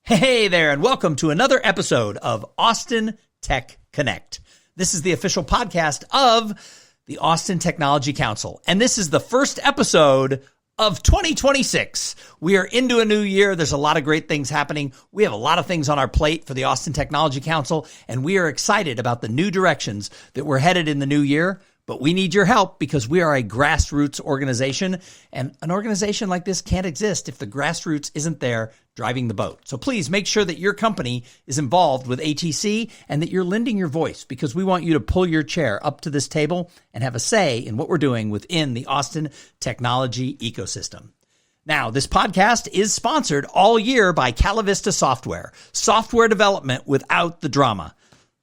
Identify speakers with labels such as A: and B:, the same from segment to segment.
A: Hey there, and welcome to another episode of Austin Tech Connect. This is the official podcast of the Austin Technology Council, and this is the first episode of 2026. We are into a new year. There's a lot of great things happening. We have a lot of things on our plate for the Austin Technology Council, and we are excited about the new directions that we're headed in the new year. But we need your help because we are a grassroots organization, and an organization like this can't exist if the grassroots isn't there driving the boat. So please make sure that your company is involved with ATC and that you're lending your voice, because we want you to pull your chair up to this table and have a say in what we're doing within the Austin technology ecosystem. Now, this podcast is sponsored all year by Calavista Software, software development without the drama.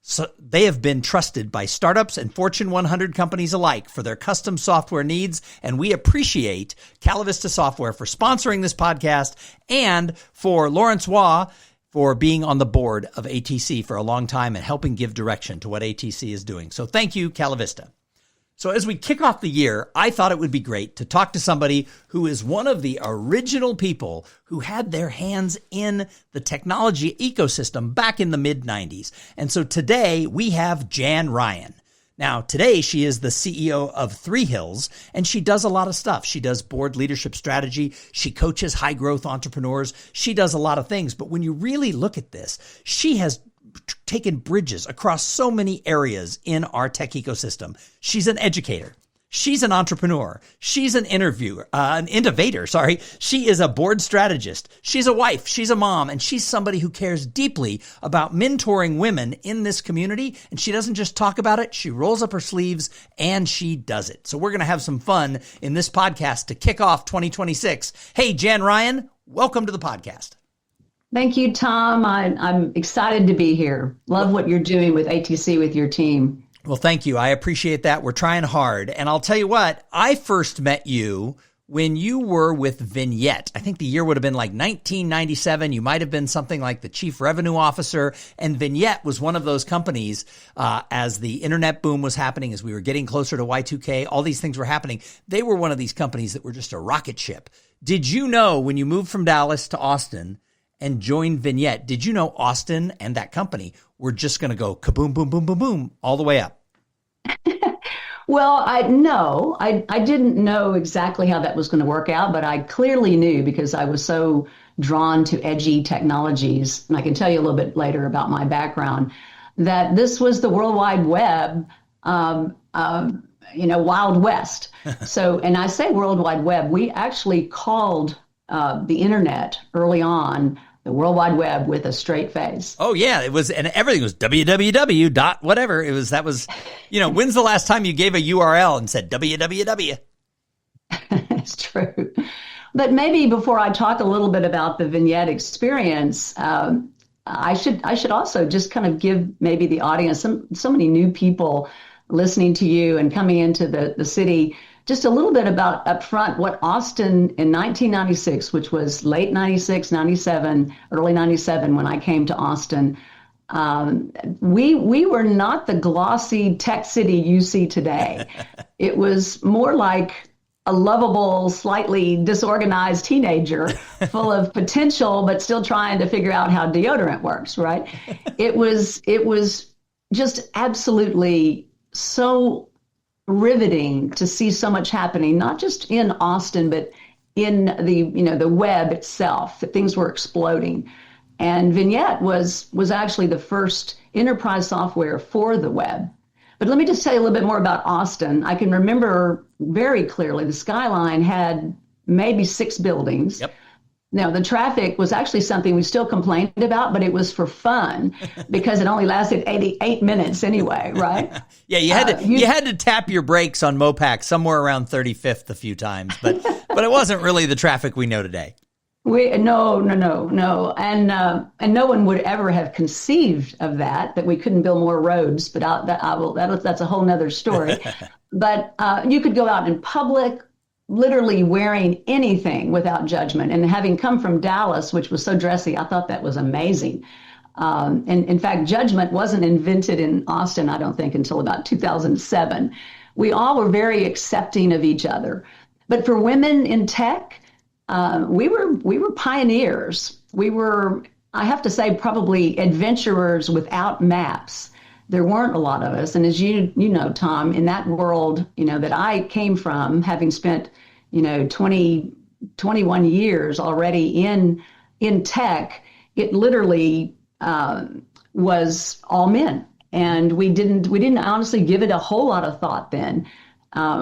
A: So they have been trusted by startups and Fortune 100 companies alike for their custom software needs, and we appreciate Calavista Software for sponsoring this podcast and for Lawrence Waugh for being on the board of ATC for a long time and helping give direction to what ATC is doing. So thank you, Calavista. So as we kick off the year, I thought it would be great to talk to somebody who is one of the original people who had their hands in the technology ecosystem back in the mid-90s. And so today we have Jan Ryan. Now, today she is the CEO of Three Hills, and she does a lot of stuff. She does board leadership strategy. She coaches high-growth entrepreneurs. She does a lot of things. But when you really look at this, she has taken bridges across so many areas in our tech ecosystem. She's an educator. She's an entrepreneur. She's an innovator. She is a board strategist. She's a wife. She's a mom. And she's somebody who cares deeply about mentoring women in this community. And she doesn't just talk about it. She rolls up her sleeves and she does it. So we're going to have some fun in this podcast to kick off 2026. Hey, Jan Ryan, welcome to the podcast.
B: Thank you, Tom. I'm excited to be here. Love what you're doing with ATC with your team.
A: Well, thank you. I appreciate that. We're trying hard. And I'll tell you what, I first met you when you were with Vignette. I think the year would have been like 1997. You might have been something like the chief revenue officer. And Vignette was one of those companies as the internet boom was happening, as we were getting closer to Y2K, all these things were happening. They were one of these companies that were just a rocket ship. Did you know when you moved from Dallas to Austin and joined Vignette, did you know Austin and that company were just going to go kaboom, boom, boom, boom, boom, all the way up?
B: Well, I didn't know exactly how that was going to work out, but I clearly knew because I was so drawn to edgy technologies, and I can tell you a little bit later about my background, that this was the World Wide Web, Wild West. So, and I say World Wide Web, we actually called the internet early on the World Wide Web with a straight face.
A: Oh yeah, it was, and everything was www dot whatever. When's the last time you gave a URL and said www?
B: It's true. But maybe before I talk a little bit about the Vignette experience, I should also just kind of give maybe the audience, so many new people listening to you and coming into the city, just a little bit about up front what Austin in 1996, which was late 96, 97, early 97 when I came to Austin, we were not the glossy tech city you see today. It was more like a lovable, slightly disorganized teenager full of potential, but still trying to figure out how deodorant works, right? It was just absolutely so riveting to see so much happening, not just in Austin, but in the web itself, that things were exploding. And Vignette was actually the first enterprise software for the web. But let me just tell you a little bit more about Austin. I can remember very clearly the skyline had maybe 6 buildings.
A: Yep.
B: Now, the traffic was actually something we still complained about, but it was for fun because it only lasted 88 minutes anyway, right?
A: Yeah, you had to tap your brakes on Mopac somewhere around 35th a few times, but it wasn't really the traffic we know today.
B: No. And no one would ever have conceived of that we couldn't build more roads, but that's a whole nother story. But you could go out in public, literally wearing anything without judgment. And having come from Dallas, which was so dressy, I thought that was amazing. And in fact, judgment wasn't invented in Austin, I don't think, until about 2007. We all were very accepting of each other. But for women in tech, we were pioneers. We were I have to say, probably adventurers without maps. There weren't a lot of us. And as you know, Thom, in that world, that I came from, having spent, 21 years already in tech, it literally was all men. And we didn't honestly give it a whole lot of thought then.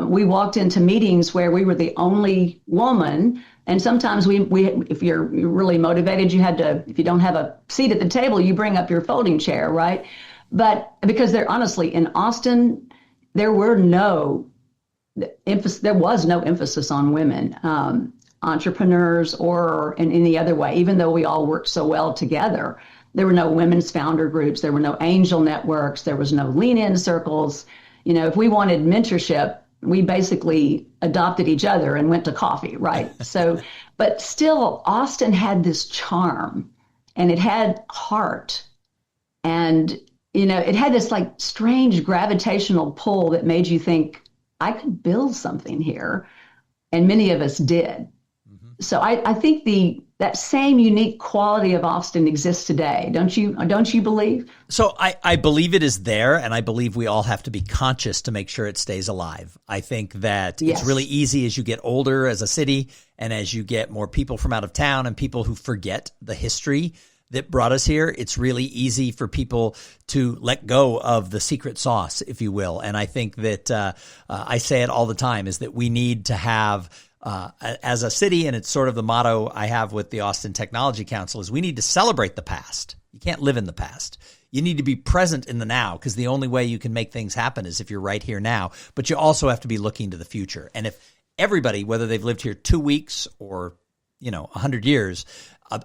B: We walked into meetings where we were the only woman. And sometimes we if you're really motivated, you had to, if you don't have a seat at the table, you bring up your folding chair, right? But because honestly, in Austin, there was no emphasis on women, entrepreneurs or in any other way, even though we all worked so well together. There were no women's founder groups. There were no angel networks. There was no lean-in circles. If we wanted mentorship, we basically adopted each other and went to coffee, right? So, but still, Austin had this charm and it had heart. And, it had this like strange gravitational pull that made you think, I could build something here. And many of us did. Mm-hmm. So I think that same unique quality of Austin exists today. Don't you believe?
A: So I believe it is there, and I believe we all have to be conscious to make sure it stays alive. I think that It's really easy as you get older as a city and as you get more people from out of town and people who forget the history that brought us here. It's really easy for people to let go of the secret sauce, if you will. And I think that I say it all the time, is that we need to have as a city, and it's sort of the motto I have with the Austin Technology Council, is we need to celebrate the past. You can't live in the past. You need to be present in the now, because the only way you can make things happen is if you're right here now. But you also have to be looking to the future. And if everybody, whether they've lived here 2 weeks or 100 years,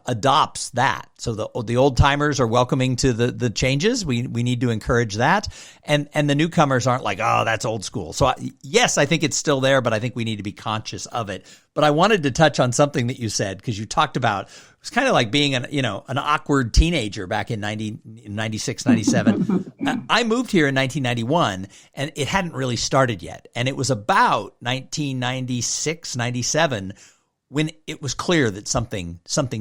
A: adopts that. So the old timers are welcoming to the changes. We need to encourage that. And the newcomers aren't like, oh, that's old school. So yes, I think it's still there, but I think we need to be conscious of it. But I wanted to touch on something that you said, because you talked about, it was kind of like being an awkward teenager back in 96, 97. I moved here in 1991 and it hadn't really started yet. And it was about 1996, 97 when it was clear that something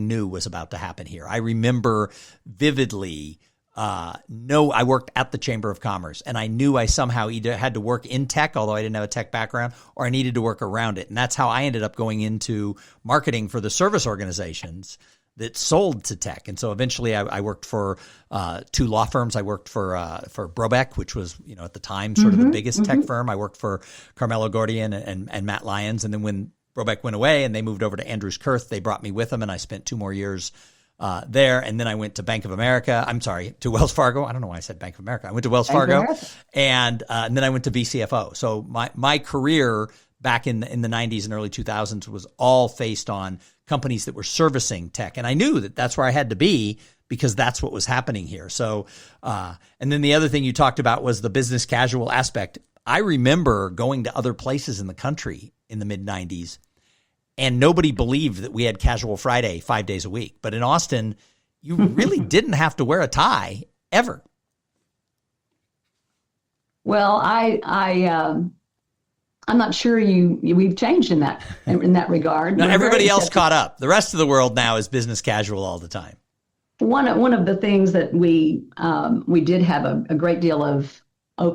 A: new was about to happen here. I remember vividly, I worked at the Chamber of Commerce, and I knew I somehow either had to work in tech, although I didn't have a tech background, or I needed to work around it. And that's how I ended up going into marketing for the service organizations that sold to tech. And so eventually I worked for 2 law firms. I worked for Brobeck, which was, at the time sort of the biggest tech firm. I worked for Carmelo Gordian and Matt Lyons. And then when Brobeck went away and they moved over to Andrews Kurth, they brought me with them, and I spent 2 more years there. And then I went to to Wells Fargo. I don't know why I said Bank of America. I went to Wells Fargo, and then I went to BCFO. So my career back in the 90s and early 2000s was all faced on companies that were servicing tech. And I knew that that's where I had to be, because that's what was happening here. So, and then the other thing you talked about was the business casual aspect. I remember going to other places in the country in the mid 90s, and nobody believed that we had Casual Friday 5 days a week. But in Austin, you really didn't have to wear a tie ever.
B: Well, I'm not sure we've changed in that regard.
A: Now, everybody else caught up. The rest of the world now is business casual all the time.
B: One of the things that we did have a great deal of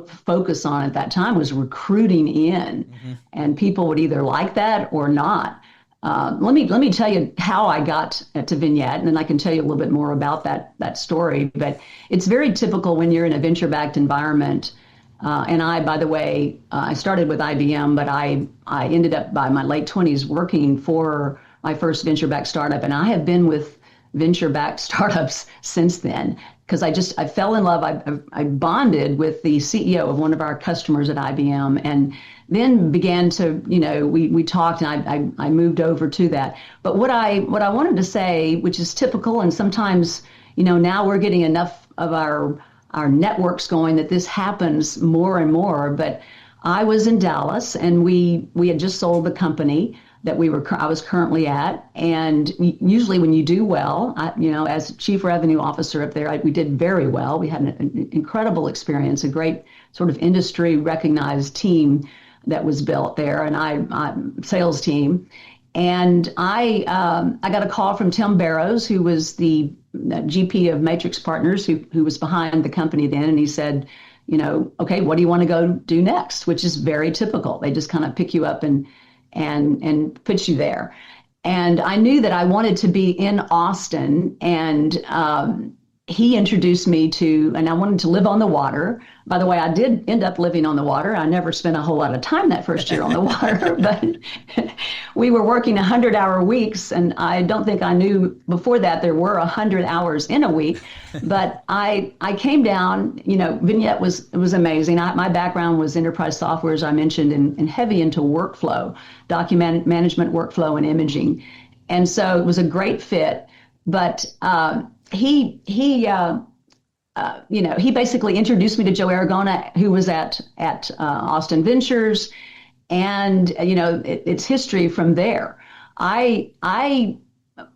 B: focus on at that time was recruiting in, and people would either like that or not. Let me tell you how I got to Vignette, and then I can tell you a little bit more about that story. But it's very typical when you're in a venture-backed environment. And I, by the way, I started with IBM, but I ended up by my late 20s working for my first venture-backed startup, and I have been with venture-backed startups since then, because I fell in love. I bonded with the CEO of one of our customers at IBM, and then began to, we talked, and I moved over to that. But what I wanted to say, which is typical, and sometimes, now we're getting enough of our networks going that this happens more and more. But I was in Dallas, and we had just sold the company that I was currently at. And usually when you do well, as chief revenue officer up there, we did very well. We had an incredible experience, a great sort of industry recognized team that was built there, and I sales team. And I got a call from Tim Barrows, who was the GP of Matrix Partners, who was behind the company then. And he said, okay, what do you want to go do next? Which is very typical. They just kind of pick you up and put you there. And I knew that I wanted to be in Austin, and he introduced me and I wanted to live on the water. By the way, I did end up living on the water. I never spent a whole lot of time that first year on the water, but we were working 100-hour weeks, and I don't think I knew before that there were 100 hours in a week. But I came down, Vignette was amazing. My background was enterprise software, as I mentioned, and heavy into workflow, document management workflow and imaging. And so it was a great fit. But he basically introduced me to Joe Aragona, who was at Austin Ventures, and it's history from there. I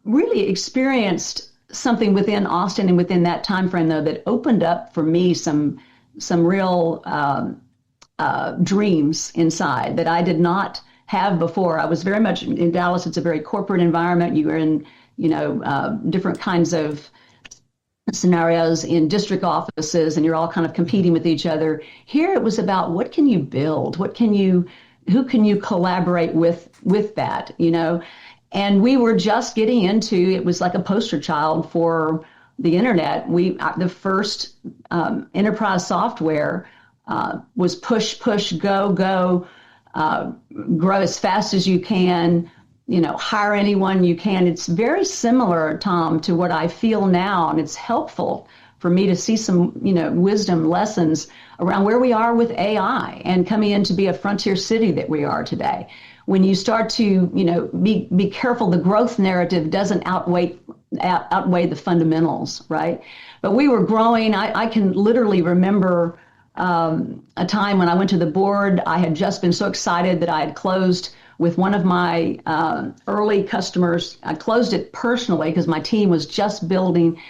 B: really experienced something within Austin and within that time frame, though, that opened up for me some real dreams inside that I did not have before. I was very much in Dallas. It's a very corporate environment. You are in different kinds of scenarios in district offices, and you're all kind of competing with each other. Here it was about, what can you build? Who can you collaborate with that, And we were just getting into, it was like a poster child for the internet. The first enterprise software was push, go, grow as fast as you can, hire anyone you can. It's very similar, Thom, to what I feel now, and it's helpful for me to see some, wisdom lessons around where we are with AI and coming in to be a frontier city that we are today. When you start to, be careful, the growth narrative doesn't outweigh the fundamentals, right? But we were growing. I can literally remember a time when I went to the board. I had just been so excited that I had closed with one of my early customers. I closed it personally because my team was just building,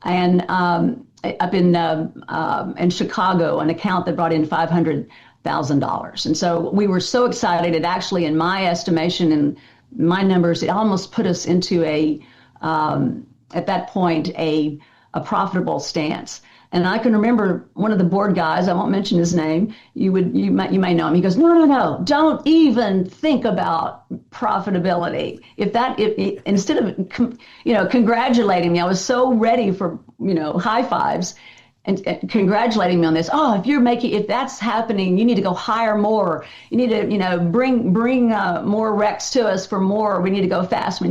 B: and up in Chicago, an account that brought in $500,000. And so we were so excited. It actually, in my estimation and my numbers, it almost put us into at that point, a profitable stance. And I can remember one of the board guys, I won't mention his name, you may know him. He goes, no, don't even think about profitability. If instead of congratulating me, I was so ready for high fives and congratulating me on this. Oh, if that's happening, you need to go hire more. You need to bring more recs to us for more. We need to go fast.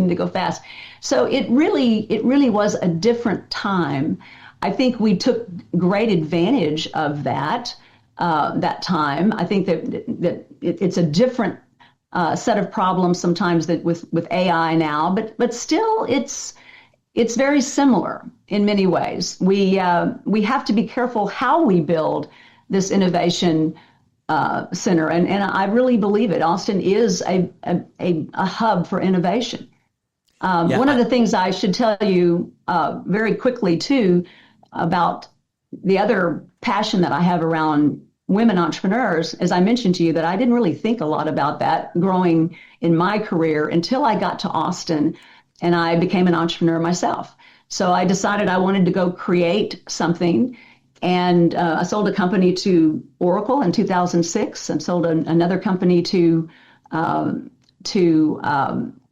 B: So it really was a different time. I think we took great advantage of that time. I think that it's a different set of problems sometimes that with AI now, but still it's very similar in many ways. We have to be careful how we build this innovation center, and I really believe it. Austin is a hub for innovation. One of the things I should tell you very quickly too, about the other passion that I have around women entrepreneurs, as I mentioned to you, that I didn't really think a lot about that growing in my career until I got to Austin and I became an entrepreneur myself. So I decided I wanted to go create something, and I sold a company to Oracle in 2006 and sold another company to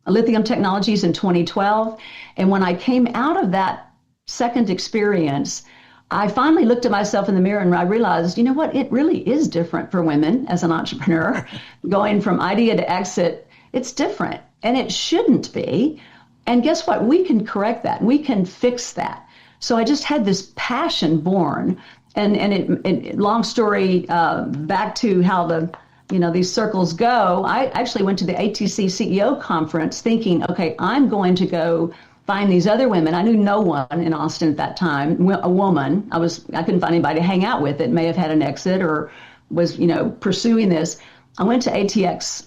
B: Lithium Technologies in 2012. And when I came out of that second experience, I finally looked at myself in the mirror and I realized, it really is different for women as an entrepreneur. Going from idea to exit, it's different, and it shouldn't be. And guess what? We can correct that. We can fix that. So I just had this passion born, and it long story back to how these circles go. I actually went to the ATC CEO conference thinking, okay, I'm going to go find these other women. I knew no one in Austin at that time, a woman. I couldn't find anybody to hang out with that may have had an exit or was, pursuing this. I went to ATX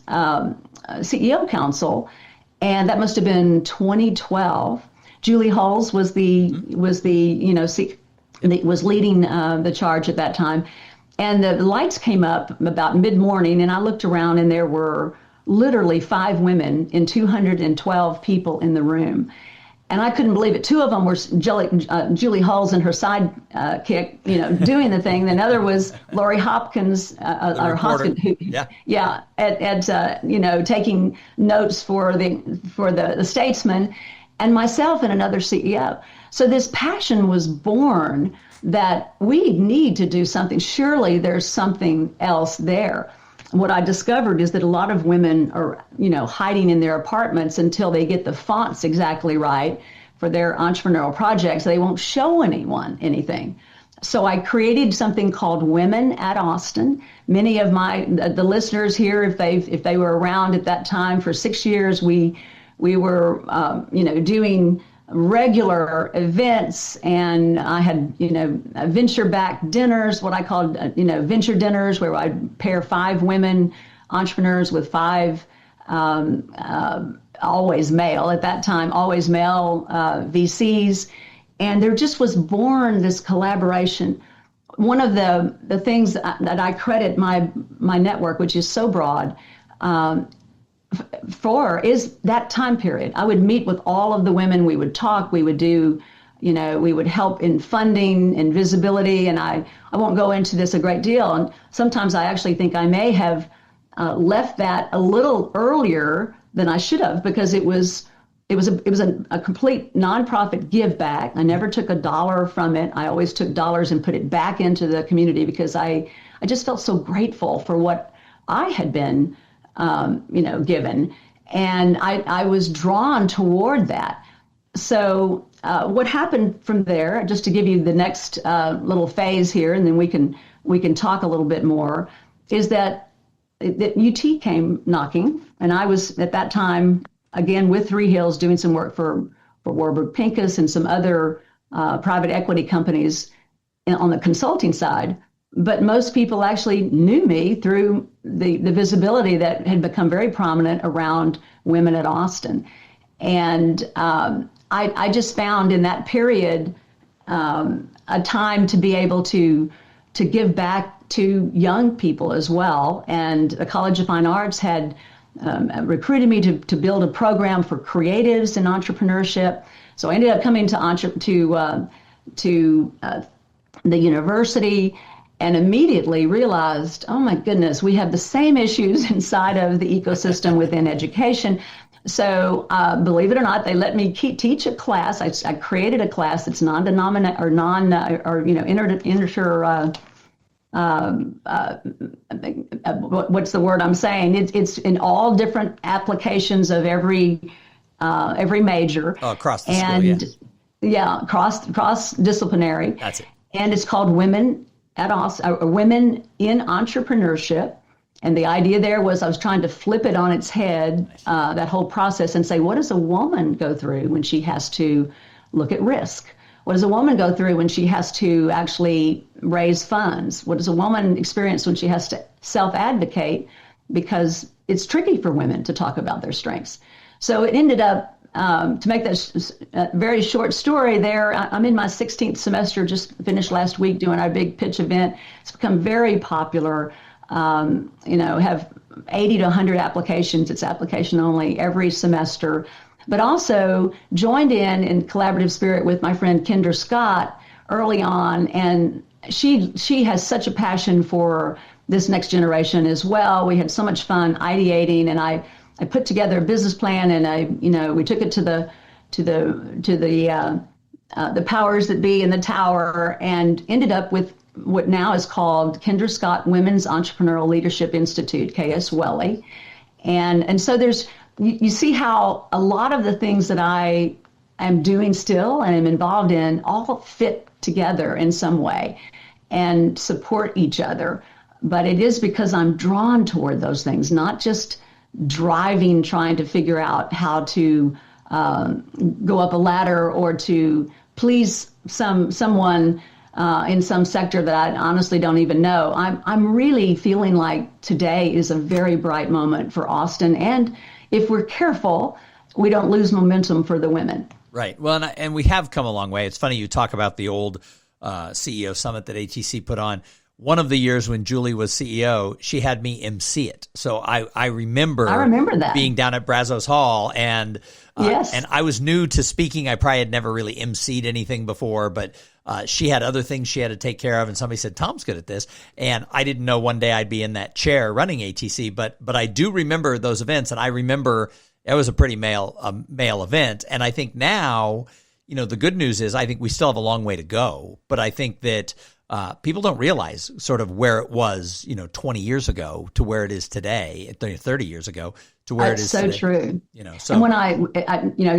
B: CEO Council, and that must have been 2012. Julie Hulls was leading the charge at that time. And the lights came up about mid-morning, and I looked around, and there were literally 5 women in 212 people in the room. And I couldn't believe it. 2 of them were Julie Hulls and her sidekick, doing the thing. Another was Lori Hopkins, taking notes for the Statesman, and myself and another CEO. So this passion was born that we need to do something. Surely there's something else there. What I discovered is that a lot of women are, hiding in their apartments until they get the fonts exactly right for their entrepreneurial projects. They won't show anyone anything. So I created something called Women at Austin. Many of the listeners here, if they were around at that time for 6 years, we were doing regular events, and I had venture-backed dinners, what I called venture dinners, where I'd pair 5 women entrepreneurs with 5 always male at that time, always male VCs, and there just was born this collaboration. One of the things that I credit my network, which is so broad, for is that time period. I would meet with all of the women. We would talk. We would do, we would help in funding and visibility. And I won't go into this a great deal. And sometimes I actually think I may have left that a little earlier than I should have, because it was a complete nonprofit give back. I never took $1 from it. I always took dollars and put it back into the community, because I just felt so grateful for what I had been given. And I was drawn toward that. So what happened from there, just to give you the next little phase here, and then we can talk a little bit more, is that UT came knocking. And I was at that time, again, with Three Hills, doing some work for Warburg Pincus and some other private equity companies on the consulting side. But most people actually knew me through the visibility that had become very prominent around Women at Austin. And I just found in that period a time to be able to give back to young people as well. And the College of Fine Arts had recruited me to build a program for creatives in entrepreneurship. So I ended up coming to the university, and immediately realized, oh my goodness, we have the same issues inside of the ecosystem within education. So believe it or not, they let me teach a class. I created a class that's non-denominational what's the word I'm saying? It's in all different applications of every major.
A: Oh, across the school, yes.
B: Yeah, cross-disciplinary.
A: That's it.
B: And it's called Women in Entrepreneurship. And the idea there was I was trying to flip it on its head, that whole process, and say, what does a woman go through when she has to look at risk? What does a woman go through when she has to actually raise funds? What does a woman experience when she has to self-advocate? Because it's tricky for women to talk about their strengths. So it ended up, to make this very short story there, I'm in my 16th semester, just finished last week doing our big pitch event. It's become very popular. Have 80 to 100 applications. It's application only every semester. But also joined in collaborative spirit with my friend Kendra Scott early on. And she has such a passion for this next generation as well. We had so much fun ideating, and I put together a business plan, and we took it to the powers that be in the tower, and ended up with what now is called Kendra Scott Women's Entrepreneurial Leadership Institute, KS and so you see how a lot of the things that I am doing still and am involved in all fit together in some way and support each other. But it is because I'm drawn toward those things, not just trying to figure out how to go up a ladder or to please someone in some sector that I honestly don't even know. I'm really feeling like today is a very bright moment for Austin, and if we're careful, we don't lose momentum for the women.
A: Right. Well, and we have come a long way. It's funny you talk about the old CEO summit that ATC put on. one of the years when Julie was CEO, she had me MC it. So I remember
B: that
A: being down at Brazos Hall, and
B: yes.
A: And I was new to speaking. I probably had never really MC'd anything before, but she had other things she had to take care of, and somebody said, Tom's good at this. And I didn't know one day I'd be in that chair running ATC, but I do remember those events, and I remember it was a pretty male event. And I think now, the good news is I think we still have a long way to go, but I think that people don't realize sort of where it was, 20 years ago to where it is today, 30 years ago to where it is
B: so
A: today.
B: True.
A: So
B: and when I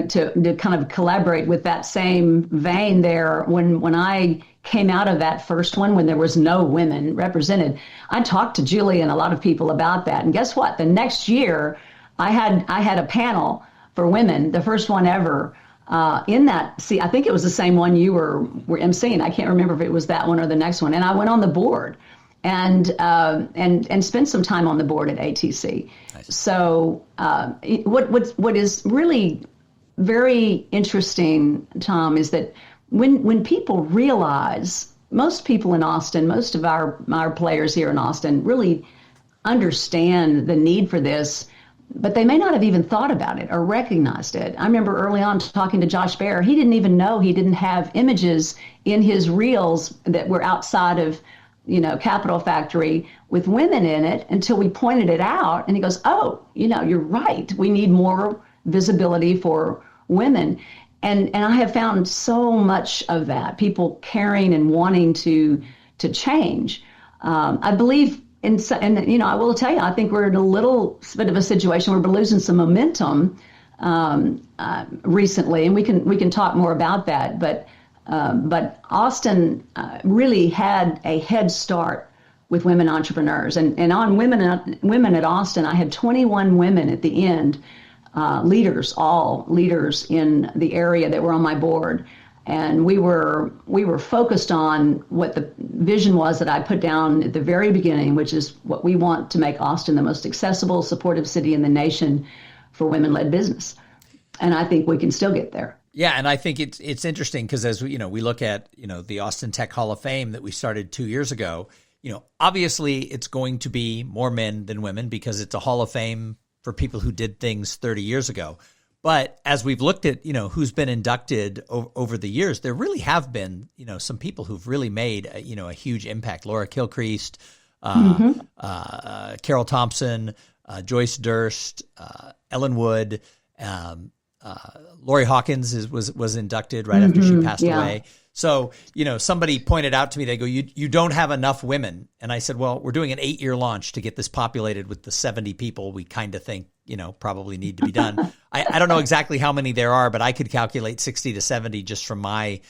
B: to kind of collaborate with that same vein there, when I came out of that first one, when there was no women represented, I talked to Julie and a lot of people about that. And guess what? The next year, I had a panel for women, the first one ever. In that, I think it was the same one you were emceeing. I can't remember if it was that one or the next one. And I went on the board and spent some time on the board at ATC. Nice. So what is really very interesting, Tom, is that when people realize, most people in Austin, most of our players here in Austin really understand the need for this, but they may not have even thought about it or recognized it. I remember early on talking to Josh Baer. He didn't even know he didn't have images in his reels that were outside of, Capital Factory with women in it until we pointed it out. And he goes, oh, you're right. We need more visibility for women. And I have found so much of that, people caring and wanting to change. I believe and I will tell you, I think we're in a little bit of a situation where we're losing some momentum recently, and we can talk more about that. But Austin really had a head start with women entrepreneurs, and on women at Austin, I had 21 women at the end, all leaders in the area that were on my board. And we were focused on what the vision was that I put down at the very beginning, which is what we want to make Austin the most accessible, supportive city in the nation for women-led business. And I think we can still get there.
A: Yeah, and I think it's interesting because as we look at the Austin Tech Hall of Fame that we started 2 years ago, obviously it's going to be more men than women because it's a Hall of Fame for people who did things 30 years ago. But as we've looked at, who's been inducted over the years, there really have been, some people who've really made, a huge impact. Laura Kilcreast, Carol Thompson, Joyce Durst, Ellen Wood, Lori Hawkins was inducted right after she passed away. So, somebody pointed out to me, they go, you don't have enough women. And I said, well, we're doing an 8-year launch to get this populated with the 70 people we kind of think, probably need to be done. I don't know exactly how many there are, but I could calculate 60 to 70 just from my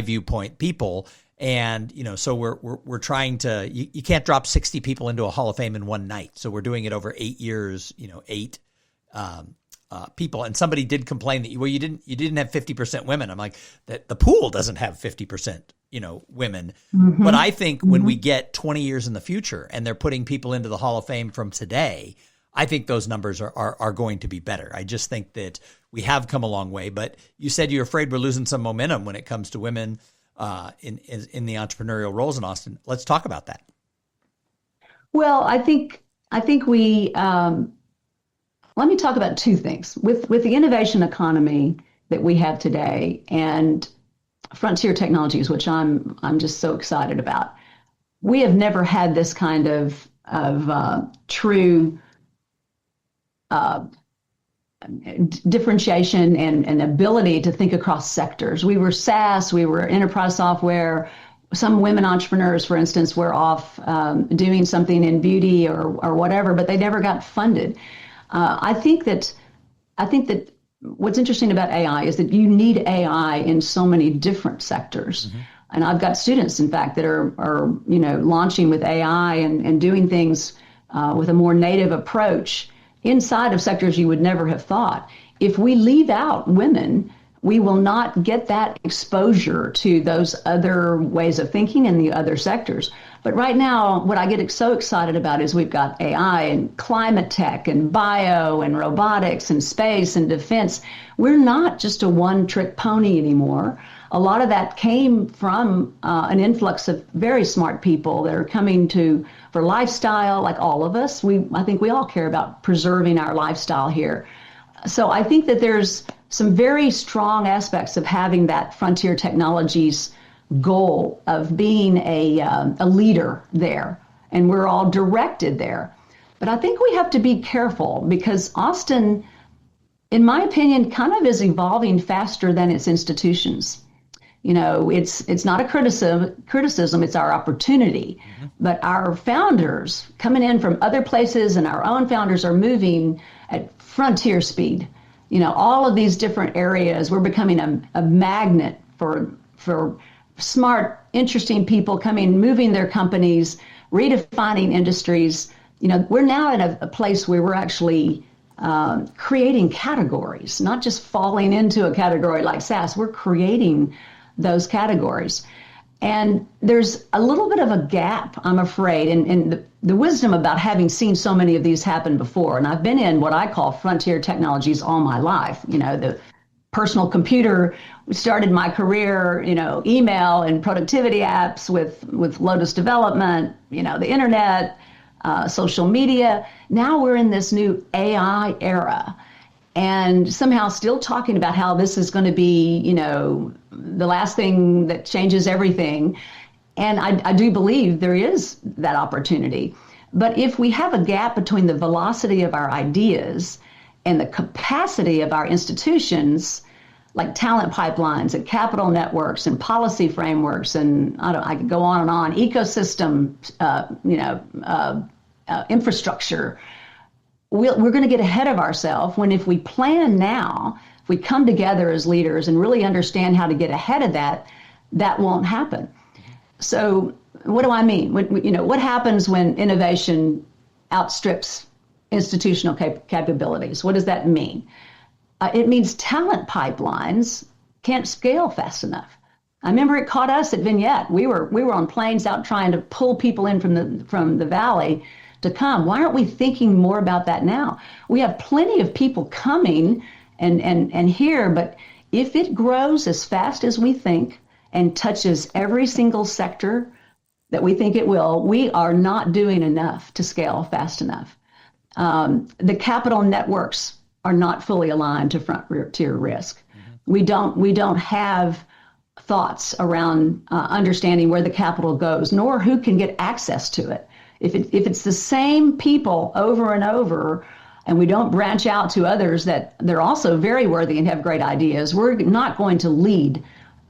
A: viewpoint people. And, so we're trying to, you can't drop 60 people into a Hall of Fame in one night. So we're doing it over 8 years, 8 people. And somebody did complain that you didn't have 50% women. I'm like, that the pool doesn't have 50%, women. Mm-hmm. But I think when we get 20 years in the future and they're putting people into the Hall of Fame from today, I think those numbers are going to be better. I just think that we have come a long way. But you said you're afraid we're losing some momentum when it comes to women in the entrepreneurial roles in Austin. Let's talk about that.
B: Well, I think we let me talk about two things with the innovation economy that we have today and frontier technologies, which I'm just so excited about. We have never had this kind of true differentiation and ability to think across sectors. We were SaaS, we were enterprise software. Some women entrepreneurs, for instance, were off doing something in beauty or whatever, but they never got funded. I think that what's interesting about AI is that you need AI in so many different sectors. Mm-hmm. And I've got students, in fact, that are launching with AI and doing things with a more native approach inside of sectors you would never have thought. If we leave out women, we will not get that exposure to those other ways of thinking in the other sectors. But right now, what I get so excited about is we've got AI and climate tech and bio and robotics and space and defense. We're not just a one-trick pony anymore. a lot of that came from an influx of very smart people that are coming for lifestyle, like all of us. I think we all care about preserving our lifestyle here. So I think that there's some very strong aspects of having that Frontier Technologies goal of being a leader there, and we're all directed there. But I think we have to be careful because Austin, in my opinion, kind of is evolving faster than its institutions. It's not a criticism, it's our opportunity. Mm-hmm. But our founders coming in from other places and our own founders are moving at frontier speed. All of these different areas, we're becoming a magnet for smart, interesting people moving their companies, redefining industries. We're now at a place where we're actually creating categories, not just falling into a category like SaaS. We're creating those categories. And there's a little bit of a gap, I'm afraid, in the wisdom about having seen so many of these happen before. And I've been in what I call frontier technologies all my life. The personal computer started my career, email and productivity apps with Lotus Development, the internet, social media. Now we're in this new AI era, and somehow still talking about how this is going to be, the last thing that changes everything. And I do believe there is that opportunity. But if we have a gap between the velocity of our ideas and the capacity of our institutions, like talent pipelines and capital networks and policy frameworks, and I could go on and on, ecosystem, infrastructure, we're going to get ahead of ourselves when if we plan now, if we come together as leaders and really understand how to get ahead of that, that won't happen. So what do I mean? What happens when innovation outstrips institutional capabilities? What does that mean? It means talent pipelines can't scale fast enough. I remember it caught us at Vignette. We were on planes out trying to pull people in from the valley to come. Why aren't we thinking more about that now? We have plenty of people coming and here, but if it grows as fast as we think and touches every single sector that we think it will, we are not doing enough to scale fast enough. The capital networks are not fully aligned to frontier risk. Mm-hmm. We don't have thoughts around understanding where the capital goes, nor who can get access to it. If it's the same people over and over, and we don't branch out to others that they're also very worthy and have great ideas, we're not going to lead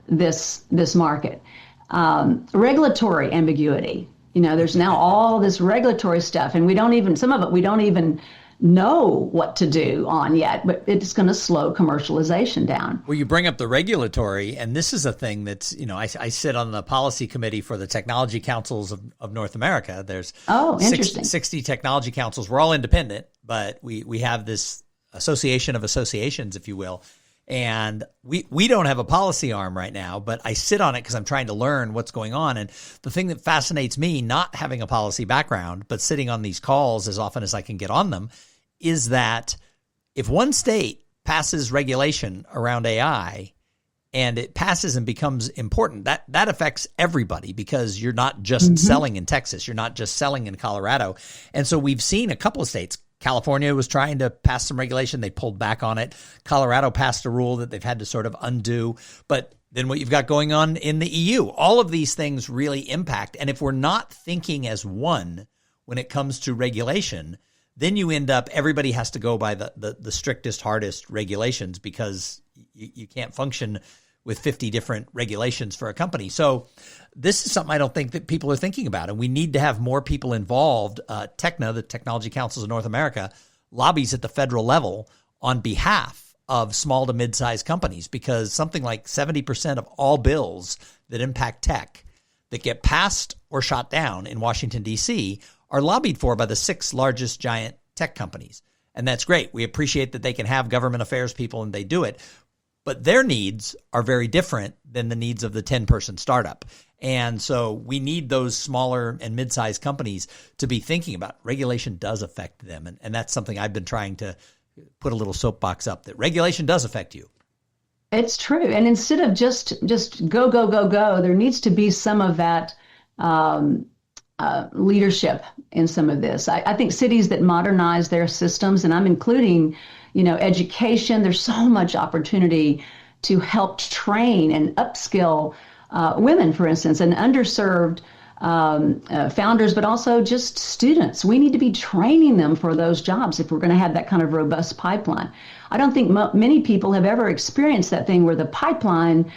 B: this market. Regulatory ambiguity. There's now all this regulatory stuff, and some of it we don't even know what to do on yet, but it's going to slow commercialization down.
A: Well, you bring up the regulatory, and this is a thing that's, I sit on the policy committee for the technology councils of North America. There's 60 technology councils. We're all independent, but we have this association of associations, if you will. And we don't have a policy arm right now, but I sit on it because I'm trying to learn what's going on. And the thing that fascinates me, not having a policy background, but sitting on these calls as often as I can get on them, is that if one state passes regulation around AI and it passes and becomes important, that affects everybody, because you're not just selling in Texas, you're not just selling in Colorado. And so we've seen a couple of states. California was trying to pass some regulation. They pulled back on it. Colorado passed a rule that they've had to sort of undo. But then what you've got going on in the EU, all of these things really impact. And if we're not thinking as one when it comes to regulation, then you end up, everybody has to go by the strictest, hardest regulations, because you can't function with 50 different regulations for a company. So this is something I don't think that people are thinking about, and we need to have more people involved. TECNA, the Technology Councils of North America, lobbies at the federal level on behalf of small to mid-sized companies, because something like 70% of all bills that impact tech that get passed or shot down in Washington, D.C. are lobbied for by the 6 largest giant tech companies. And that's great. We appreciate that they can have government affairs people and they do it. But their needs are very different than the needs of the 10-person startup. And so we need those smaller and mid-sized companies to be thinking about regulation does affect them. And that's something I've been trying to put a little soapbox up, that regulation does affect you.
B: It's true. And instead of just go, go, go, go, there needs to be some of that leadership in some of this. I think cities that modernize their systems, and I'm including, education, there's so much opportunity to help train and upskill women, for instance, and underserved founders, but also just students. We need to be training them for those jobs if we're going to have that kind of robust pipeline. I don't think many people have ever experienced that thing where the pipeline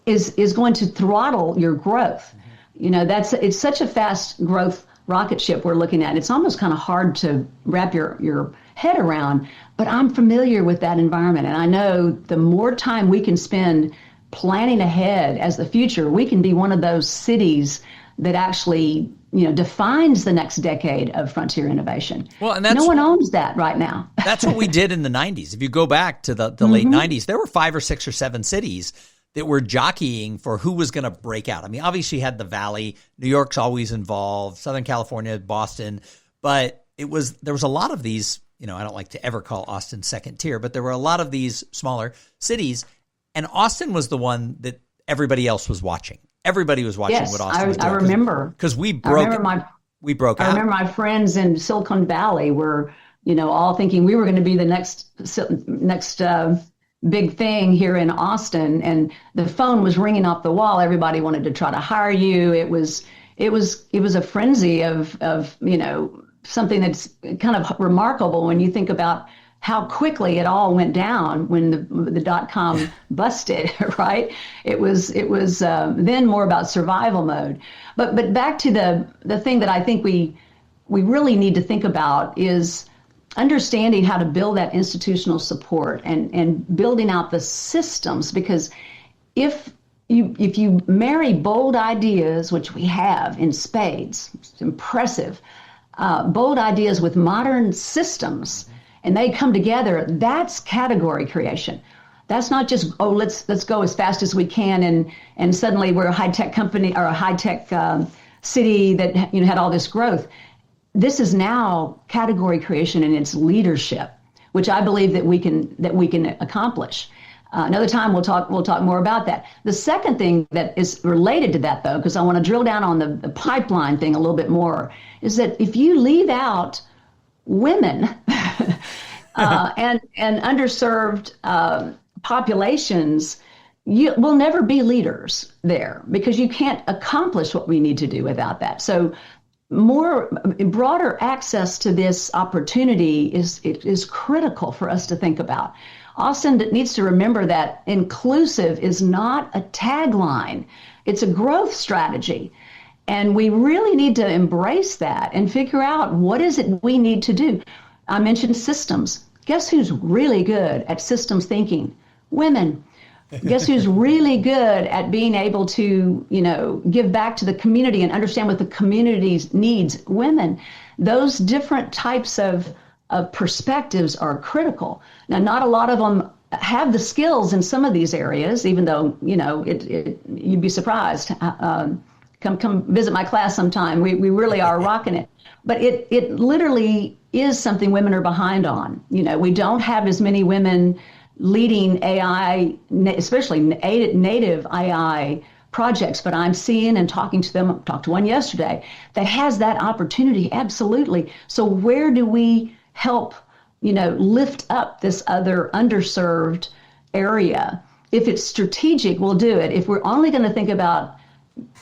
B: is going to throttle your growth. It's such a fast growth rocket ship we're looking at. It's almost kind of hard to wrap your head around, but I'm familiar with that environment. And I know the more time we can spend planning ahead as the future, we can be one of those cities that actually, defines the next decade of frontier innovation.
A: Well, and
B: no one owns that right now.
A: That's what we did in the 90s. If you go back to the late 90s, there were 5 or 6 or 7 cities that were jockeying for who was going to break out. I mean, obviously you had the Valley, New York's always involved, Southern California, Boston, but there was a lot of these, I don't like to ever call Austin second tier, but there were a lot of these smaller cities, and Austin was the one that everybody else was watching. Everybody was watching what Austin was doing.
B: I remember.
A: Because we broke out.
B: I remember my friends in Silicon Valley were, all thinking we were going to be the next big thing here in Austin, and the phone was ringing off the wall. Everybody wanted to try to hire you. It was a frenzy of something that's kind of remarkable when you think about how quickly it all went down when the .com busted, right? It was then more about survival mode. But back to the thing that I think we really need to think about is understanding how to build that institutional support and building out the systems, because if you marry bold ideas, which we have in spades, it's impressive, bold ideas with modern systems, and they come together, that's category creation. That's not just, let's go as fast as we can and suddenly we're a high-tech company or a high-tech city that had all this growth. This is now category creation and its leadership, which I believe that we can accomplish. Another time we'll talk more about that. The second thing that is related to that, though, because I want to drill down on the pipeline thing a little bit more, is that if you leave out women and underserved populations, you will never be leaders there, because you can't accomplish what we need to do without that. So broader access to this opportunity is critical for us to think about. Austin needs to remember that inclusive is not a tagline. It's a growth strategy. And we really need to embrace that and figure out what is it we need to do. I mentioned systems. Guess who's really good at systems thinking? Women. Guess who's really good at being able to, give back to the community and understand what the community needs? Women. Those different types of perspectives are critical. Now, not a lot of them have the skills in some of these areas, even though, you'd be surprised. Come visit my class sometime. We really are rocking it. But it literally is something women are behind on. We don't have as many women leading AI, especially native AI projects, but I'm seeing and talking to them, talked to one yesterday, that has that opportunity, absolutely. So where do we help, lift up this other underserved area? If it's strategic, we'll do it. If we're only going to think about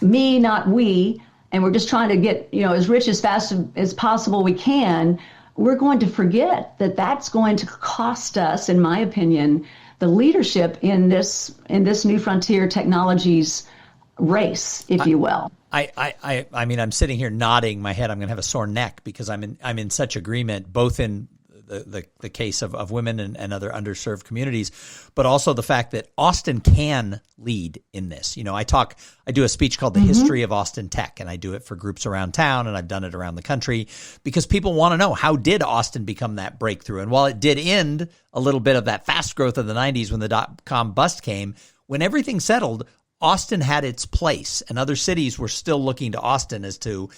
B: me, not we, and we're just trying to get, as rich as fast as possible we can, we're going to forget that that's going to cost us, in my opinion, the leadership in this new frontier technologies race, if you will.
A: I mean, I'm sitting here nodding my head. I'm going to have a sore neck because I'm in such agreement, both in the case of women and other underserved communities, but also the fact that Austin can lead in this. I do a speech called The History of Austin Tech, and I do it for groups around town, and I've done it around the country because people want to know, how did Austin become that breakthrough? And while it did end a little bit of that fast growth of the 90s when the .com bust came, when everything settled, Austin had its place, and other cities were still looking to Austin as to,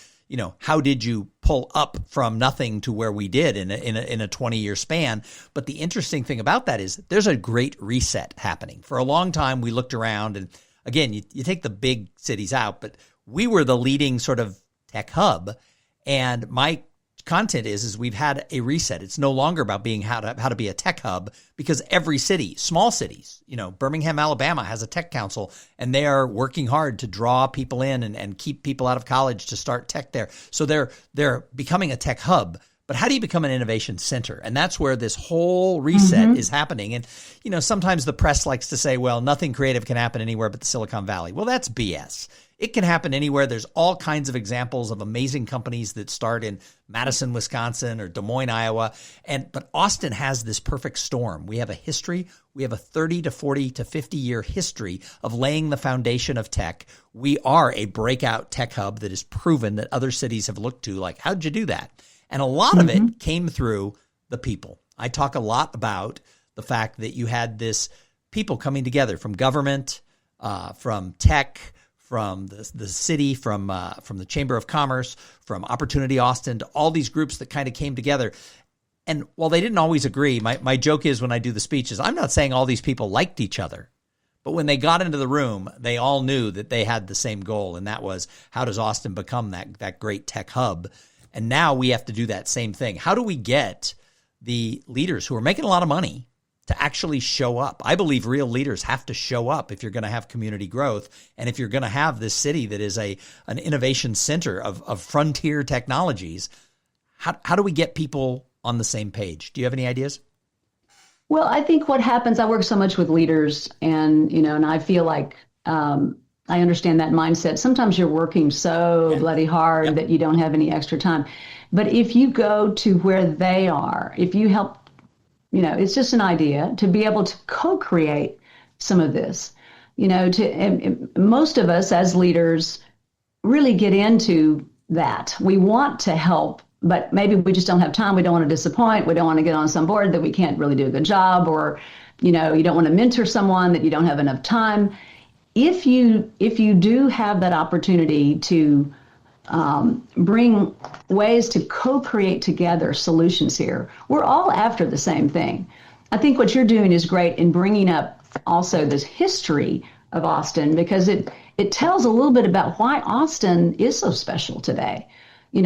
A: how did you pull up from nothing to where we did in a 20-year span? But the interesting thing about that is there's a great reset happening. For a long time, we looked around, and again, you take the big cities out, but we were the leading sort of tech hub. And my content is we've had a reset. It's no longer about being how to be a tech hub, because every city, small cities, Birmingham, Alabama has a tech council, and they are working hard to draw people in and keep people out of college to start tech there. So they're becoming a tech hub. But how do you become an innovation center? And that's where this whole reset is happening. And, sometimes the press likes to say, well, nothing creative can happen anywhere but the Silicon Valley. Well, that's BS. It can happen anywhere. There's all kinds of examples of amazing companies that start in Madison, Wisconsin, or Des Moines, Iowa. But Austin has this perfect storm. We have a history. We have a 30 to 40 to 50-year history of laying the foundation of tech. We are a breakout tech hub that is proven that other cities have looked to, like, how'd you do that? And a lot of it came through the people. I talk a lot about the fact that you had this people coming together from government, from tech, from the city, from the Chamber of Commerce, from Opportunity Austin, to all these groups that kind of came together. And while they didn't always agree, my joke is when I do the speeches, I'm not saying all these people liked each other. But when they got into the room, they all knew that they had the same goal, and that was, how does Austin become that great tech hub? And now we have to do that same thing. How do we get the leaders who are making a lot of money to actually show up? I believe real leaders have to show up if you're going to have community growth, and if you're going to have this city that is an innovation center of frontier technologies. How do we get people on the same page? Do you have any ideas?
B: Well, I think what happens, I work so much with leaders, and I feel like I understand that mindset. Sometimes you're working so bloody hard that you don't have any extra time. But if you go to where they are, if you help, it's just an idea to be able to co-create some of this, and most of us as leaders really get into that. We want to help, but maybe we just don't have time. We don't want to disappoint. We don't want to get on some board that we can't really do a good job, or, you don't want to mentor someone that you don't have enough time. If you do have that opportunity to bring ways to co-create together solutions here, we're all after the same thing. I think what you're doing is great in bringing up also this history of Austin, because it tells a little bit about why Austin is so special today.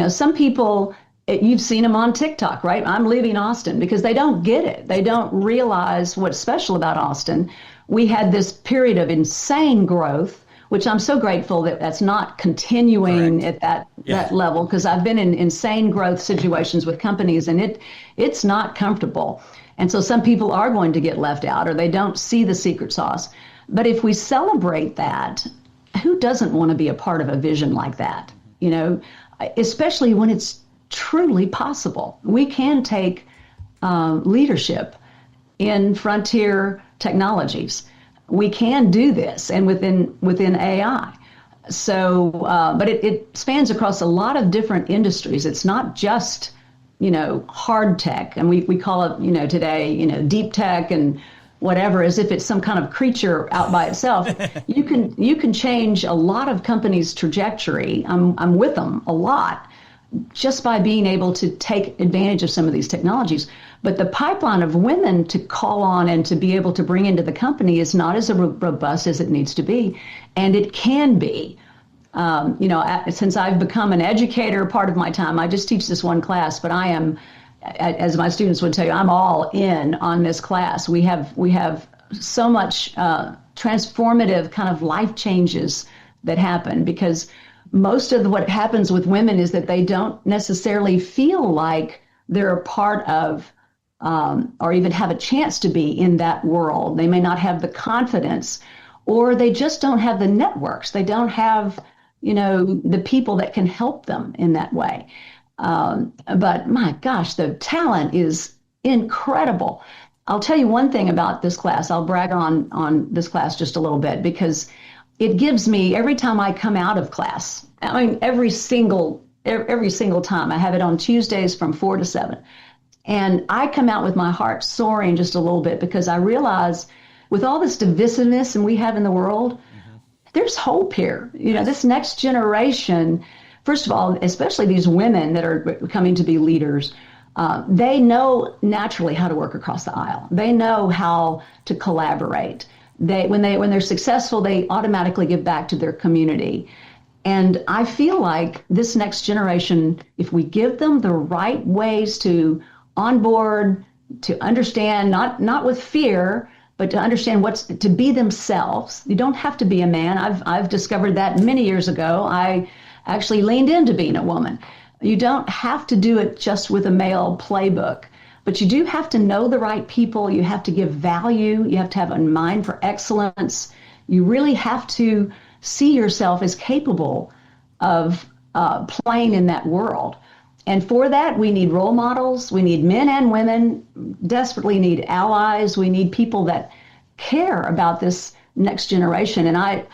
B: Some people, you've seen them on TikTok, right? I'm leaving Austin, because they don't get it. They don't realize what's special about Austin. We had this period of insane growth, which I'm so grateful that that's not continuing at that level, because I've been in insane growth situations with companies, and it's not comfortable. And so some people are going to get left out, or they don't see the secret sauce. But if we celebrate that, who doesn't want to be a part of a vision like that? Especially when it's truly possible. We can take leadership in frontier technologies. We can do this, and within AI. So, but it spans across a lot of different industries. It's not just, hard tech, and we call it, today, deep tech and whatever, as if it's some kind of creature out by itself. You can change a lot of companies' trajectory. I'm with them a lot, just by being able to take advantage of some of these technologies. But the pipeline of women to call on and to be able to bring into the company is not as robust as it needs to be. And it can be. Since I've become an educator, part of my time, I just teach this one class, but I am, as my students would tell you, I'm all in on this class. We have so much transformative kind of life changes that happen, because most of what happens with women is that they don't necessarily feel like they're a part of or even have a chance to be in that world. They may not have the confidence, or they just don't have the networks. They don't have, the people that can help them in that way. But my gosh, the talent is incredible. I'll tell you one thing about this class. I'll brag on this class just a little bit, because it gives me, every time I come out of class, every single time, I have it on Tuesdays from 4 to 7. And I come out with my heart soaring just a little bit, because I realize with all this divisiveness and we have in the world, there's hope here. This next generation, first of all, especially these women that are coming to be leaders, they know naturally how to work across the aisle. They know how to collaborate. When they're successful, they automatically give back to their community. And I feel like this next generation, if we give them the right ways to onboard, to understand, not with fear, but to understand to be themselves. You don't have to be a man. I've discovered that many years ago. I actually leaned into being a woman. You don't have to do it just with a male playbook, but you do have to know the right people. You have to give value. You have to have a mind for excellence. You really have to see yourself as capable of playing in that world. And for that, we need role models. We need men and women, desperately need allies. We need people that care about this next generation. And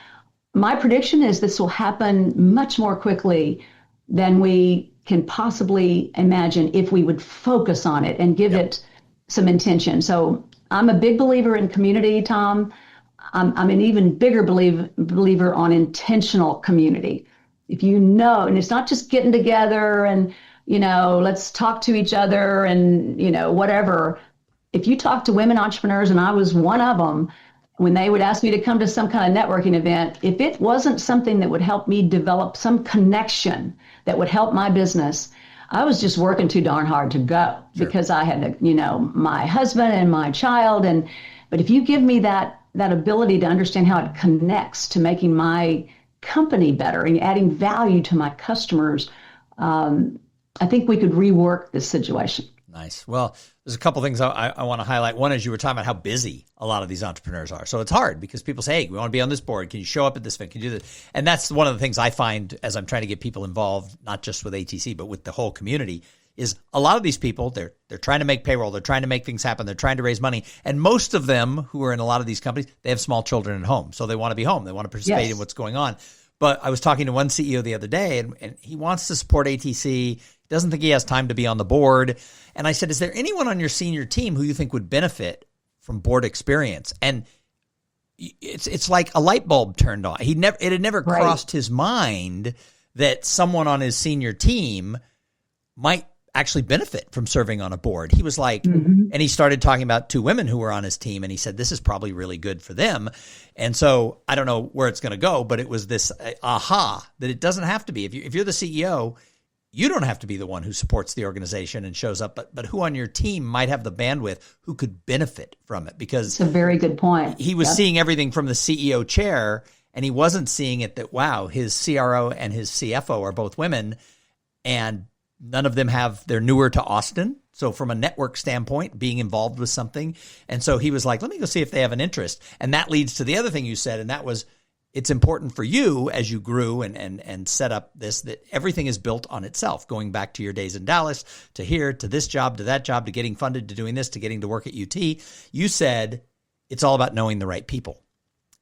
B: my prediction is this will happen much more quickly than we can possibly imagine if we would focus on it and give it some intention. So I'm a big believer in community, Thom. I'm an even bigger believer on intentional community. If you know, and it's not just getting together and, let's talk to each other and, whatever. If you talk to women entrepreneurs, and I was one of them, when they would ask me to come to some kind of networking event, if it wasn't something that would help me develop some connection that would help my business, I was just working too darn hard to go because I had, my husband and my child. But if you give me that ability to understand how it connects to making my company better and adding value to my customers, I think we could rework this situation.
A: Nice. Well, there's a couple things I want to highlight. One is you were talking about how busy a lot of these entrepreneurs are. So it's hard because people say, hey, we want to be on this board. Can you show up at this event? Can you do this? And that's one of the things I find as I'm trying to get people involved, not just with ATC, but with the whole community, is a lot of these people, they're trying to make payroll. They're trying to make things happen. They're trying to raise money. And most of them who are in a lot of these companies, they have small children at home. So they want to be home. They want to participate in what's going on. But I was talking to one CEO the other day, and he wants to support ATC. Doesn't think he has time to be on the board. And I said, is there anyone on your senior team who you think would benefit from board experience? And it's like a light bulb turned on. It had never crossed his mind that someone on his senior team might actually benefit from serving on a board. He was like, and he started talking about two women who were on his team, and he said, this is probably really good for them. And so I don't know where it's going to go, but it was this aha that it doesn't have to be. If you're the CEO, you don't have to be the one who supports the organization and shows up, but who on your team might have the bandwidth who could benefit from it? Because
B: it's a very good point.
A: He was seeing everything from the CEO chair, and he wasn't seeing it that, wow, his CRO and his CFO are both women, and none of them they're newer to Austin. So from a network standpoint, being involved with something. And so he was like, let me go see if they have an interest. And that leads to the other thing you said, and that was, it's important for you as you grew and set up this, that everything is built on itself, going back to your days in Dallas, to here, to this job, to that job, to getting funded, to doing this, to getting to work at UT. You said it's all about knowing the right people.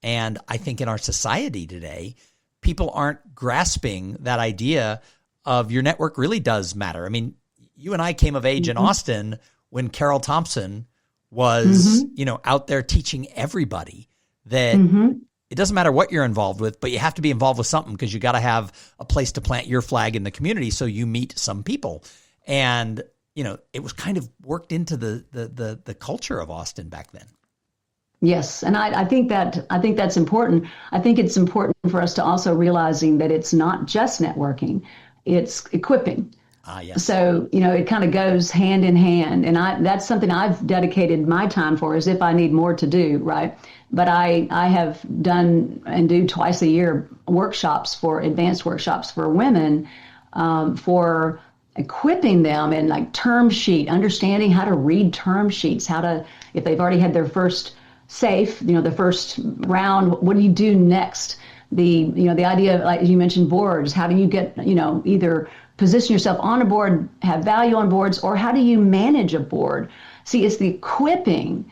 A: And I think in our society today, people aren't grasping that idea of your network really does matter. I mean, you and I came of age in Austin when Carol Thompson was, out there teaching everybody that it doesn't matter what you're involved with, but you have to be involved with something because you got to have a place to plant your flag in the community so you meet some people. And, it was kind of worked into the culture of Austin back then.
B: Yes, and I think that's important. I think it's important for us to also realizing that it's not just networking, it's equipping.
A: Yes.
B: So, it kind of goes hand in hand. And that's something I've dedicated my time for, as if I need more to do, right? But I have done and do twice a year advanced workshops for women, for equipping them in like term sheet, understanding how to read term sheets, if they've already had their first safe, the first round, what do you do next? The idea of, like you mentioned, boards, how do you get, either position yourself on a board, have value on boards, or how do you manage a board? See, it's the equipping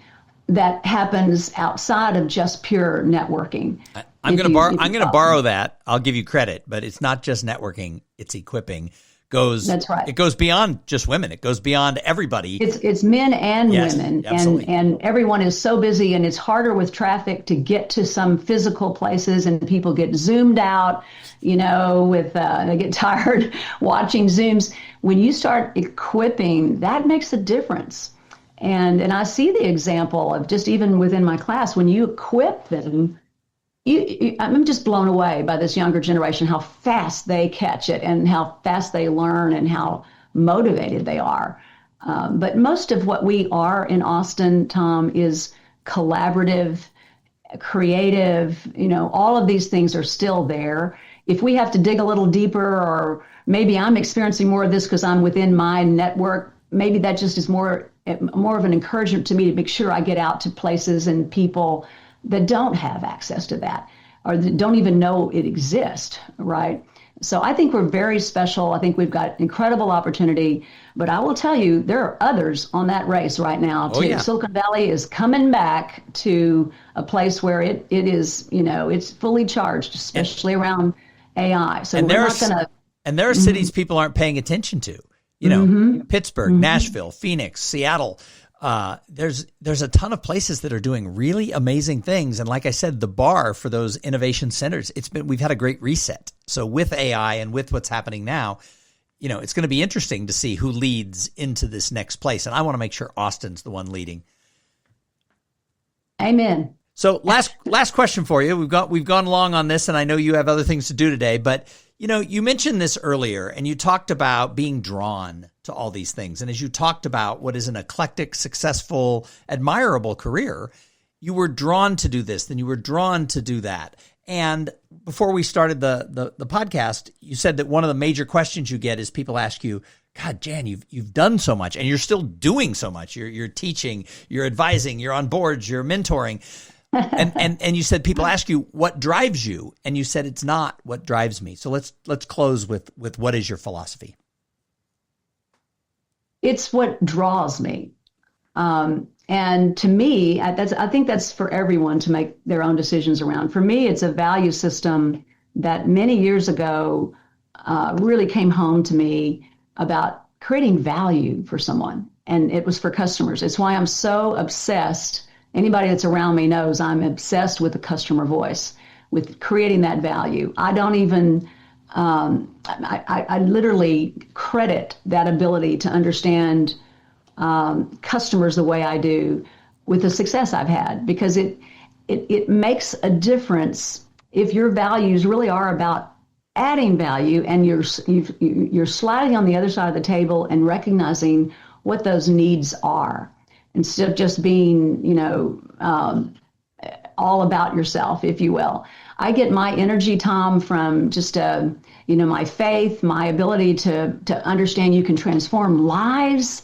B: that happens outside of just pure networking.
A: I'm going to borrow that. I'll give you credit, but it's not just networking, it's equipping. goes,
B: That's right.
A: It goes beyond just women. It goes beyond everybody.
B: It's men and women,
A: absolutely.
B: and everyone is so busy, and it's harder with traffic to get to some physical places, and people get zoomed out, with they get tired watching Zooms. When you start equipping, that makes a difference. And I see the example of just even within my class, when you equip them, I'm just blown away by this younger generation, how fast they catch it and how fast they learn and how motivated they are. But most of what we are in Austin, Thom, is collaborative, creative. All of these things are still there. If we have to dig a little deeper, or maybe I'm experiencing more of this because I'm within my network, maybe that just is more of an encouragement to me to make sure I get out to places and people that don't have access to that, or that don't even know it exists, right? So I think we're very special. I think we've got incredible opportunity, but I will tell you, there are others on that race right now too.
A: Yeah.
B: Silicon Valley is coming back to a place where it is, it's fully charged, especially around AI. So we're not going to.
A: And there are cities people aren't paying attention to, Pittsburgh, Nashville, Phoenix, Seattle. There's a ton of places that are doing really amazing things. And like I said, the bar for those innovation centers, we've had a great reset. So with AI and with what's happening now, it's going to be interesting to see who leads into this next place. And I want to make sure Austin's the one leading.
B: Amen.
A: So last question for you. We've gone long on this, and I know you have other things to do today, but you mentioned this earlier, and you talked about being drawn to all these things. And as you talked about what is an eclectic, successful, admirable career, you were drawn to do this, then you were drawn to do that. And before we started the podcast, you said that one of the major questions you get is people ask you, God, Jan, you've done so much, and you're still doing so much. You're teaching, you're advising, you're on boards, you're mentoring. And you said people ask you what drives you, and you said it's not what drives me. So let's close with what is your philosophy?
B: It's what draws me. And to me, I think that's for everyone to make their own decisions around. For me, it's a value system that many years ago really came home to me about creating value for someone. And it was for customers. It's why I'm so obsessed. Anybody that's around me knows I'm obsessed with the customer voice, with creating that value. I don't even, I literally credit that ability to understand customers the way I do with the success I've had, because it makes a difference if your values really are about adding value and you're sliding on the other side of the table and recognizing what those needs are, instead of just being, all about yourself, if you will. I get my energy, Thom, from just, my faith, my ability to understand you can transform lives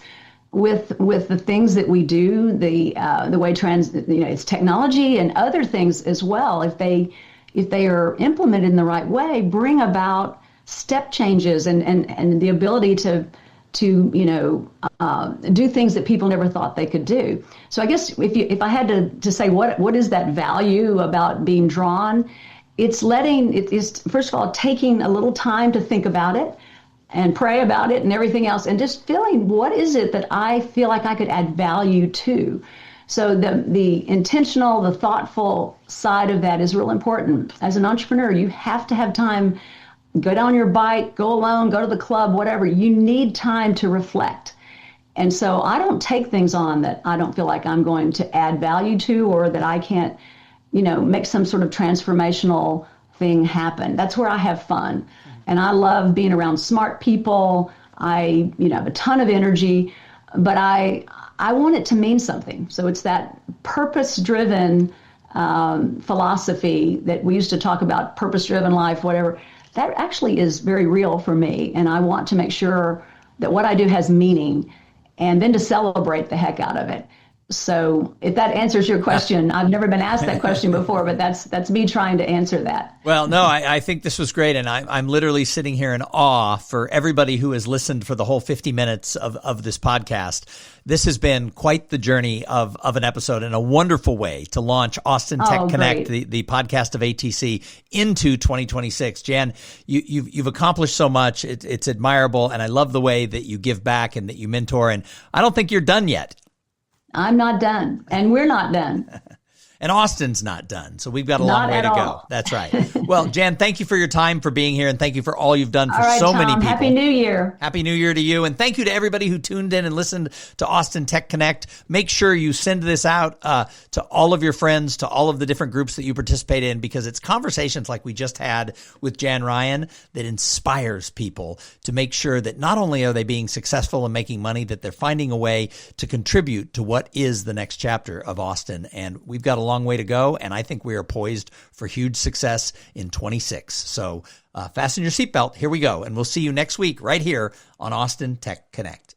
B: with the things that we do, the way it's technology and other things as well. If they are implemented in the right way, bring about step changes and the ability to do things that people never thought they could do. So I guess if I had to say what is that value about being drawn, it's first of all taking a little time to think about it and pray about it and everything else, and just feeling what is it that I feel like I could add value to. So the intentional, the thoughtful side of that is real important. As an entrepreneur, you have to have time. Go down your bike, go alone, go to the club, whatever. You need time to reflect. And so I don't take things on that I don't feel like I'm going to add value to, or that I can't, make some sort of transformational thing happen. That's where I have fun. And I love being around smart people. I, have a ton of energy, but I want it to mean something. So it's that purpose-driven philosophy that we used to talk about, purpose-driven life, whatever. That actually is very real for me. And I want to make sure that what I do has meaning, and then to celebrate the heck out of it. So if that answers your question, I've never been asked that question before, but that's me trying to answer that.
A: Well, no, I think this was great. And I'm literally sitting here in awe for everybody who has listened for the whole 50 minutes of this podcast. This has been quite the journey of an episode and a wonderful way to launch Austin Tech Connect, the podcast of ATC, into 2026. Jan, you've accomplished so much. It's admirable. And I love the way that you give back and that you mentor. And I don't think you're done yet.
B: I'm not done, and we're not done.
A: And Austin's not done, so we've got a long way to go. That's right. Well, Jan, thank you for your time, for being here, and thank you for all you've done for so many people.
B: Happy New Year.
A: Happy New Year to you, and thank you to everybody who tuned in and listened to Austin Tech Connect. Make sure you send this out to all of your friends, to all of the different groups that you participate in, because it's conversations like we just had with Jan Ryan that inspires people to make sure that not only are they being successful and making money, that they're finding a way to contribute to what is the next chapter of Austin. And we've got a long way to go, and I think we are poised for huge success in 26. So fasten your seatbelt. Here we go, and we'll see you next week right here on Austin Tech Connect.